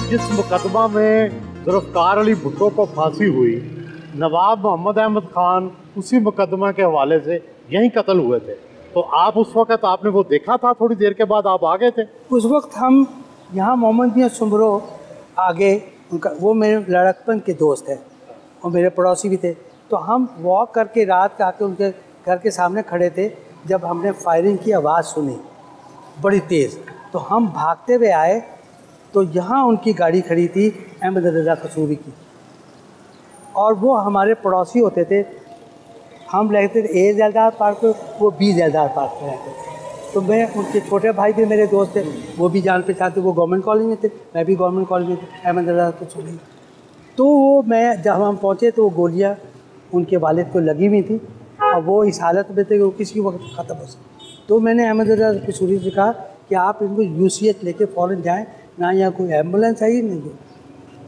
जिस मुकदमा में जुल्फ़िकार अली भुट्टो को फांसी हुई, नवाब मोहम्मद अहमद खान उसी मुकदमा के हवाले से यहीं कत्ल हुए थे। तो आप उस वक़्त आपने वो देखा था, थोड़ी देर के बाद आप आ गए थे? उस वक्त हम यहाँ मोहम्मद मियाँ सुमरो आगे, उनका वो मेरे लड़कपन के दोस्त हैं और मेरे पड़ोसी भी थे। तो हम वॉक करके रात का आके उनके घर के सामने खड़े थे जब हमने फायरिंग की आवाज़ सुनी बड़ी तेज़। तो हम भागते हुए आए तो यहाँ उनकी गाड़ी खड़ी थी अहमद रज़ा कसूरी की, और वो हमारे पड़ोसी होते थे। हम रहते थे ए जैलदार पार्क पे, वो बी जैलदार पार्क पे रहते थे। तो मैं, उनके छोटे भाई भी मेरे दोस्त थे, वो भी जान पहचान थे, वो गवर्नमेंट कॉलेज में थे, मैं भी गवर्नमेंट कॉलेज में थे, अहमद रज़ा कसूरी। तो वो मैं जब हम पहुँचे तो वो गोलियाँ उनके वालिद को लगी हुई थी और वो इस हालत में थे कि वो किसी वक्त ख़त्म हो सके। तो मैंने अहमद रज़ा कसूरी से कहा कि आप इनको UCH लेके फ़ौरन जाएँ, ना यहाँ कोई एम्बुलेंस आई नहीं है।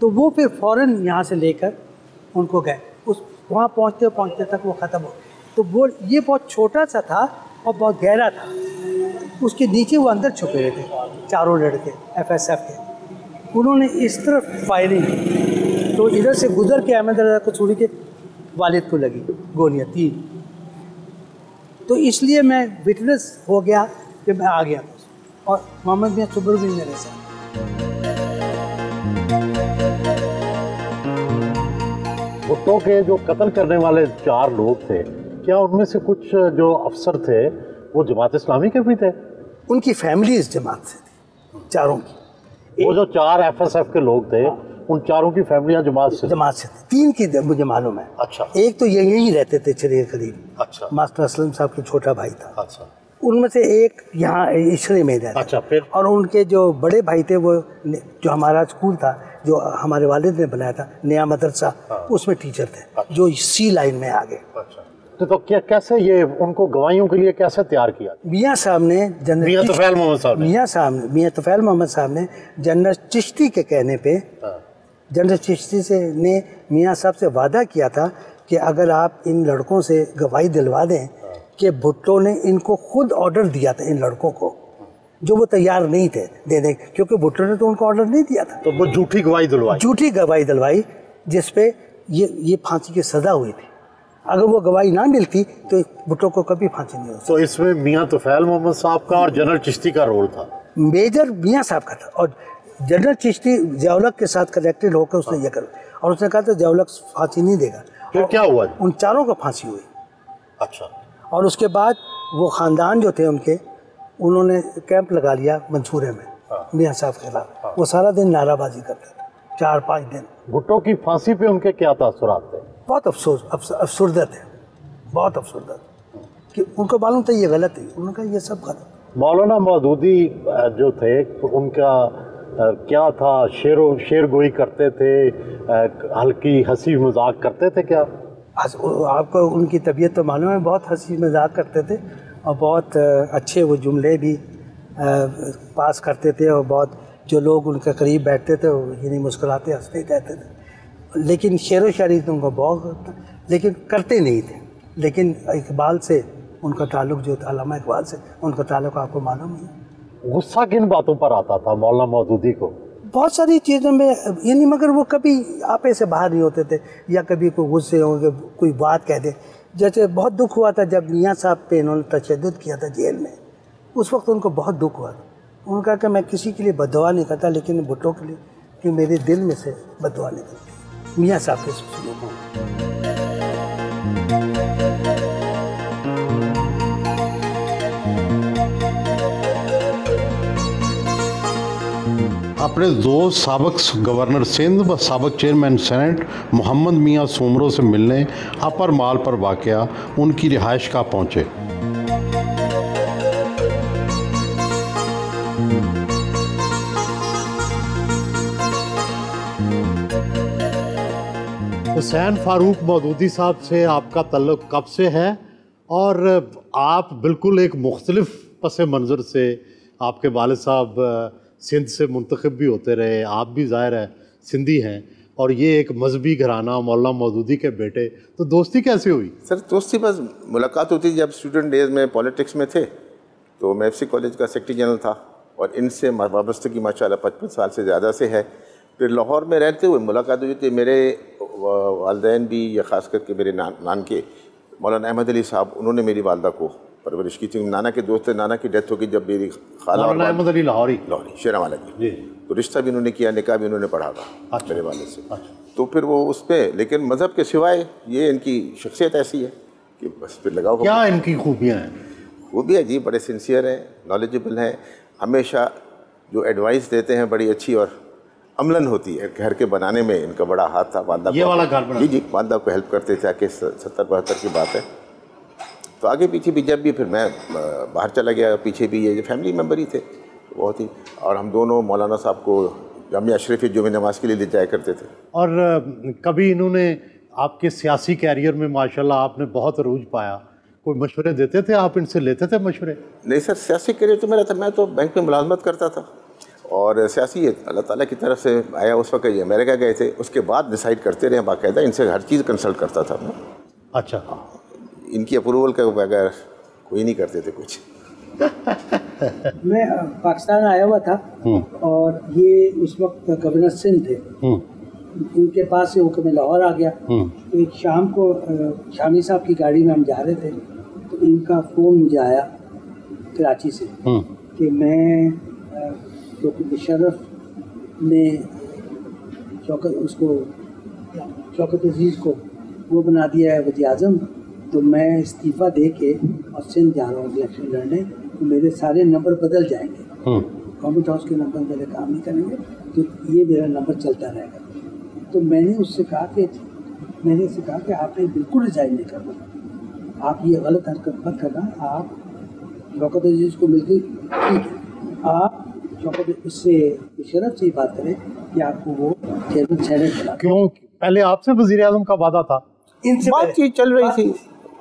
तो वो फिर फ़ौरन यहाँ से लेकर उनको गए। उस वहाँ पहुँचते तक वो ख़त्म हो। तो वो ये बहुत छोटा सा था और बहुत गहरा था। उसके नीचे वो अंदर छुपे हुए थे चारों लड़के FSF के। उन्होंने इस तरफ फायरिंग की तो इधर से गुजर के अहमद रज़ा कसूरी के वालिद को लगी गोलियाँ 3। तो इसलिए मैं विटनेस हो गया कि मैं आ गया और मोहम्मद मियाँ सुमरो भी मेरे साथ। भुट्टो के जो कत्ल करने वाले 4 लोग थे, क्या उनमें से कुछ जो अफसर थे वो जमात इस्लामी के भी थे? उनकी फैमिली इस जमात से थी, चारों की। वो जो 4 FSF के लोग थे, उन चारों की फैमिलियां जमात से थी। 3 की मुझे मालूम है। अच्छा। एक तो यहीं रहते थे चलिए करीब। अच्छा। मास्टर असलम साहब के छोटा भाई था। अच्छा। उनमें से एक यहाँ इशरे में रहता। अच्छा। फिर? और उनके जो बड़े भाई थे वो जो हमारा स्कूल था, जो हमारे वालिद ने बनाया था, नया मदरसा, उसमें टीचर थे। अच्छा। जो C लाइन में आ गए। अच्छा। तो क्या, कैसे ये उनको गवाहियों के लिए कैसे तैयार किया? मियाँ साहब ने, मियाँ तुफैल मोहम्मद साहब ने जनरल चिश्ती के कहने पे, जनरल चिश्ती से ने मियाँ साहब से वादा किया था कि अगर आप इन लड़कों से गवाही दिलवा दें कि भुट्टो ने इनको खुद ऑर्डर दिया था इन लड़कों को, जो वो तैयार नहीं थे देने, क्योंकि भुट्टो ने तो उनको ऑर्डर नहीं दिया था। तो वो झूठी गवाही दिलवाई जिसपे ये फांसी की सज़ा हुई थी। अगर वो गवाही ना मिलती तो भुट्टो को कभी फांसी नहीं होती। तो इसमें मियाँ तुफैल मोहम्मद साहब का और जनरल चिश्ती का रोल था? मेजर मियाँ साहब का था, और जनरल चिश्ती ज़िया-उल-हक के साथ कनेक्टेड होकर उसने ये करा, और उसने कहा था ज़िया-उल-हक फांसी नहीं देगा। फिर क्या हुआ? उन 4 को फांसी हुई। अच्छा। और उसके बाद वो ख़ानदान जो थे उनके, उन्होंने कैंप लगा लिया मंसूरे में मियाँ साहब के खिलाफ। वो सारा दिन नाराबाजी करते थे, 4-5 दिन। भुट्टो की फांसी पे उनके क्या तासुरात थे? बहुत अफसुर्दा थे, बहुत अफसुर्दा थे कि उनको मालूम था ये गलत है, उन्होंने कहा ये सब गलत। मौलाना मौदूदी जो थे उनका क्या था? शेर गोई करते थे, हल्की हंसी मजाक करते थे क्या? आपको उनकी तबीयत तो मालूम है, बहुत हंसी मजाक करते थे और बहुत अच्छे वो जुमले भी पास करते थे, और बहुत जो लोग उनके करीब बैठते थे वो यानी मुस्कुराते हंसते रहते थे। लेकिन शेर व शायरी तो उनको बहुत, लेकिन करते नहीं थे। लेकिन इकबाल से उनका ताल्लुक़ जो था, अल्लामा इकबाल से उनका ताल्लुक़ आपको मालूम है। गुस्सा किन बातों पर आता था मौलाना मौदूदी को? बहुत सारी चीज़ों में, यानी मगर वो कभी आपे से बाहर नहीं होते थे, या कभी कोई गुस्से होंगे कोई बात कह दे। जैसे बहुत दुख हुआ था जब मियाँ साहब पे इन्होंने तशद्दुद किया था जेल में, उस वक्त उनको बहुत दुख हुआ था। उन्होंने कहा कि मैं किसी के लिए बददुआ नहीं करता, लेकिन भुट्टो के लिए कि मेरे दिल में से बददुआ निकलती मियाँ साहब के सुलूक में। अपने दोस्त साबिक गवर्नर सिंध व साबिक चेयरमैन सेनेट मोहम्मद मियाँ सुमरो से मिलने अपर माल पर वाक़या उनकी रिहाइश का पहुँचे। हुसैन फारूक मौदूदी साहब से आपका तल्लुक़ कब से है? और आप बिल्कुल एक मुख्तलिफ पस मंज़र से, आपके वालिद साहब सिंध से मुंतखब भी होते रहे, आप भी ज़ाहिर है सिंधी हैं, और ये एक मजहबी घराना मौलाना मौदूदी के बेटे, तो दोस्ती कैसे हुई? सर दोस्ती बस मुलाकात होती जब स्टूडेंट डेज में पॉलिटिक्स में थे, तो मैं FC कॉलेज का सेक्रेटरी जनरल था और इनसे वाबस्तगी माशाल्लाह 55 साल से ज़्यादा से है। फिर लाहौर में रहते हुए मुलाकात हुई थी। मेरे वालिदैन भी, या ख़ास करके मेरे नान के मौलाना अहमद अली साहब, उन्होंने मेरी वालदा को परवरिश की थी। नाना के दोस्त थे, नाना की डेथ हो गई जब मेरी खाला अहमद अली लाहौरी शेरावाला की, तो रिश्ता भी उन्होंने किया, निकाह भी उन्होंने पढ़ा था मेरे वाले से। तो फिर वो उस पर, लेकिन मज़हब के सिवाय ये इनकी शख्सियत ऐसी है कि बस फिर लगाओ। क्या इनकी खूबियाँ हैं? खूबियाँ जी, बड़े सिंसियर हैं, नॉलेजेबल हैं, हमेशा जो एडवाइस देते हैं बड़ी अच्छी और अमलन होती है। घर के बनाने में इनका बड़ा हाथ था। वालदा ये वाला घर बना? जी, वालदा को हेल्प करते थे। आके 70-72 की बात है। तो आगे पीछे भी, जब भी फिर मैं बाहर चला गया, पीछे भी ये फैमिली मेम्बर ही थे बहुत ही। और हम दोनों मौलाना साहब को जामिया अशरफ जुमे नमाज के लिए ले जाया करते थे। और कभी इन्होंने आपके सियासी कैरियर में माशाल्लाह आपने बहुत अरूज पाया, कोई मशवरे देते थे, आप इनसे लेते थे मशवरे? नहीं सर, सियासी कैरियर तो मेरा था, मैं तो बैंक में मुलाजमत करता था। और सियासी अल्लाह ताला की तरफ से आया। उस वक्त ये अमेरिका गए थे, उसके बाद डिसाइड करते रहे बाकायदा। इनसे हर चीज़ कंसल्ट करता था मैं। अच्छा। इनकी अप्रूवल के बगैर कोई नहीं करते थे कुछ। मैं पाकिस्तान आया हुआ था और ये उस वक्त गवर्नर सिंध थे। इनके पास से होकर मैं लाहौर आ गया। तो एक शाम को शामी साहब की गाड़ी में हम जा रहे थे, तो इनका फ़ोन मुझे आया कराची से कि मैं क्योंकि मुशर्रफ ने शौकत अजीज़ को वो बना दिया है वज़ीर आज़म, तो मैं इस्तीफ़ा दे के और सिंध जा रहा हूँ इलेक्शन लड़ने, तो मेरे सारे नंबर बदल जाएंगे। गवर्नमेंट हाउस के नंबर मेरे काम नहीं करेंगे, तो ये मेरा नंबर चलता रहेगा। तो मैंने उससे कहा कि आपने बिल्कुल रिजाइन नहीं करना, आप ये गलत हरकत मत करना। आप शौकत अजीज़ को मिलकर ठीक है, आप शौकत उससे शरफ से ही बात करें कि आपको वो चेयरमैन सेनेट बना। क्यों? पहले आपसे वज़ीर आज़म का वादा था? इनसे बातचीत चल रही थी,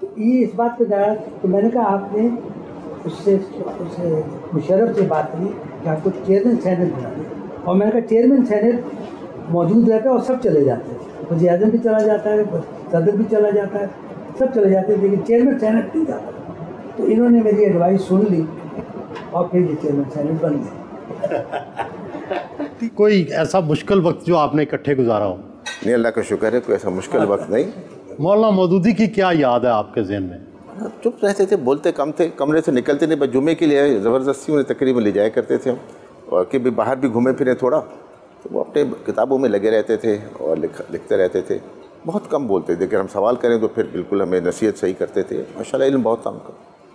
तो ये इस बात पे जाया, तो मैंने कहा आपने उससे मुशर्रफ से बात करी कि आपको चेयरमैन सेनेट बना दिया। और मैंने कहा चेयरमैन सेनेट मौजूद रहता है और सब चले जाते हैं, वज़ीर आज़म भी चला जाता है, सदर भी चला जाता है, सब चले जाते हैं, लेकिन चेयरमैन सेनेट नहीं जाता। तो इन्होंने मेरी एडवाइस सुन ली और फिर ये चेयरमैन सेनेट बन गए। कोई ऐसा मुश्किल वक्त जो आपने इकट्ठे गुजारा हो? नहीं, अल्लाह का शुक्र है, कोई ऐसा मुश्किल वक्त नहीं। मौलाना मौदूदी की क्या याद है आपके ज़हन में? चुप रहते थे, बोलते कम थे, कमरे से निकलते नहीं। बस जुमे के लिए ज़बरदस्ती उन्हें तकरीबन ले जाया करते थे हम, और कि भी बाहर भी घूमे फिरे थोड़ा, तो वो अपने किताबों में लगे रहते थे और लिखते रहते थे। बहुत कम बोलते थे कि हम सवाल करें तो फिर बिल्कुल हमें नसीहत सही करते थे। माशाल्लाह इल्म बहुत था उनका।